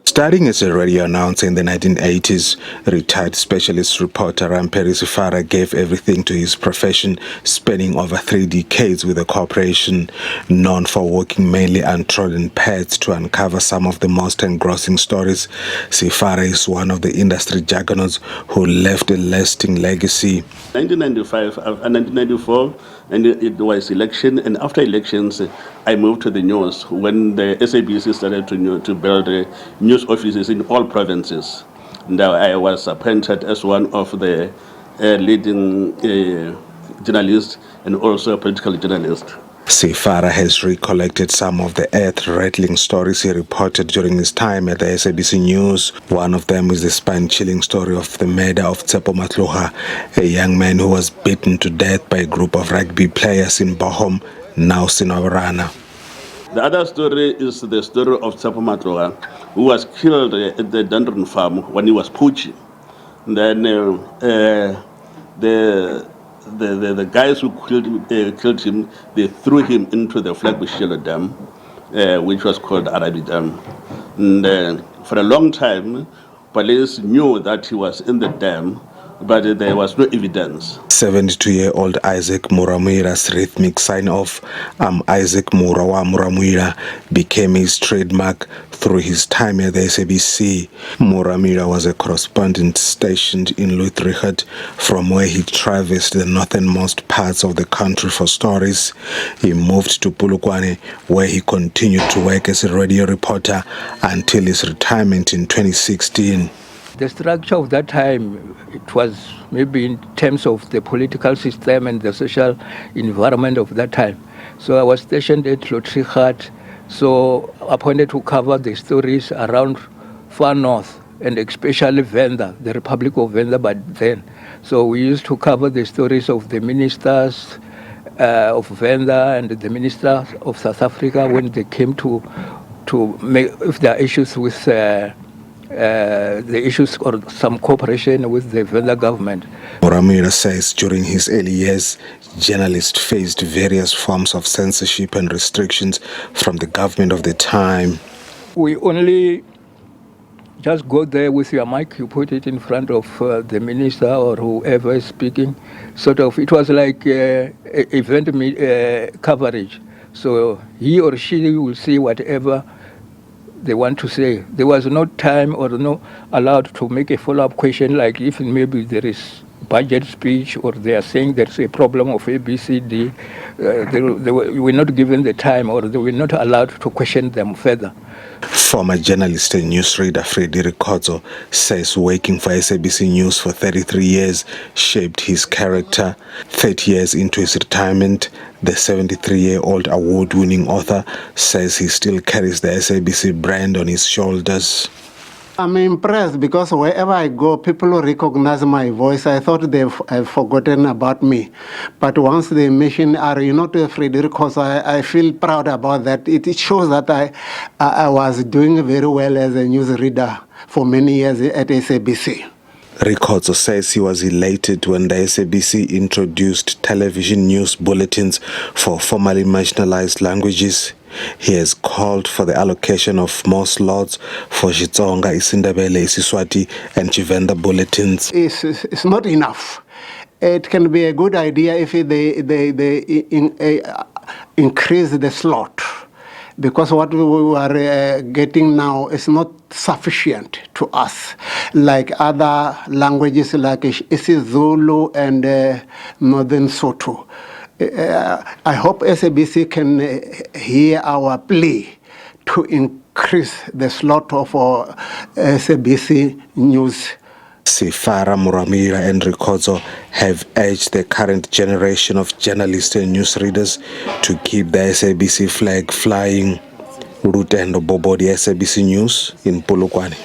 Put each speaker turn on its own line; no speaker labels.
Starting as a radio announcer in the 1980s, retired specialist reporter Rampheri Sefara gave everything to his profession, spending over 3 decades with the corporation. Known for working mainly untrodden paths to uncover some of the most engrossing stories, Sefara is one of the industry juggernauts who left a lasting legacy.
1995 and 1994, and it was election, and after elections, I moved to the news when the SABC started to build news offices in all provinces. Now I was appointed as one of the leading journalists and also a political journalist.
Sefara has recollected some of the earth-rattling stories he reported during his time at the SABC News. One of them is the spine-chilling story of the murder of Tsepo Matloha, a young man who was beaten to death by a group of rugby players in Bochum, now Sinobrana.
The other story is the story of Tsepo Matloha, who was killed at the Dundrum farm when he was poaching. Then the guys who killed him, they threw him into the Flagbush Dam, which was called Arabi Dam. And for a long time, police knew that he was in the dam, but there was no evidence.
72-year-old Isaac Murwamuila's rhythmic sign-off, Isaac Murwamuila, became his trademark through his time at the SABC. Murwamuila was a correspondent stationed in Rikhotso, from where he traversed the northernmost parts of the country for stories. He moved to Polokwane, where he continued to work as a radio reporter until his retirement in 2016.
The structure of that time, it was maybe in terms of the political system and the social environment of that time. So I was stationed at Rikhotso, so appointed to cover the stories around far north, and especially Venda, the Republic of Venda by then. So we used to cover the stories of the ministers of Venda and the minister of South Africa when they came to make, if there are issues with the issues or some cooperation with the Venda government.
Murwamuila says during his early years, journalists faced various forms of censorship and restrictions from the government of the time.
We only just go there with your mic, you put it in front of the minister or whoever is speaking. Sort of, it was like event coverage. So he or she will say whatever they want to say. There was no time or no allowed to make a follow-up question, like if maybe there is budget speech or they are saying there's a problem of ABCD. They were not given the time, or they were not allowed to question them further.
Former journalist and newsreader Freddy Rikhotso says working for SABC News for 33 years shaped his character. 30 years into his retirement, the 73-year-old award-winning author says he still carries the SABC brand on his shoulders.
I'm impressed because wherever I go, people recognize my voice. I thought they've forgotten about me. But once they mention, are you not Freddy Rikhotso, I feel proud about that. It shows that I was doing very well as a newsreader for many years at SABC.
Rikhotso says he was elated when the SABC introduced television news bulletins for formerly marginalized languages. He has called for the allocation of more slots for Xitsonga, Isindebele, Isiswati, and Chivenda bulletins.
It's not enough. It can be a good idea if they increase the slot, because what we are getting now is not sufficient to us, like other languages like isiZulu and Northern Sotho. I hope SABC can hear our plea to increase the slot of SABC News.
Sefara, Murwamuila and Rikhotso have urged the current generation of journalists and newsreaders to keep the SABC flag flying. Lutendo Bobodi, SABC News in Polokwane.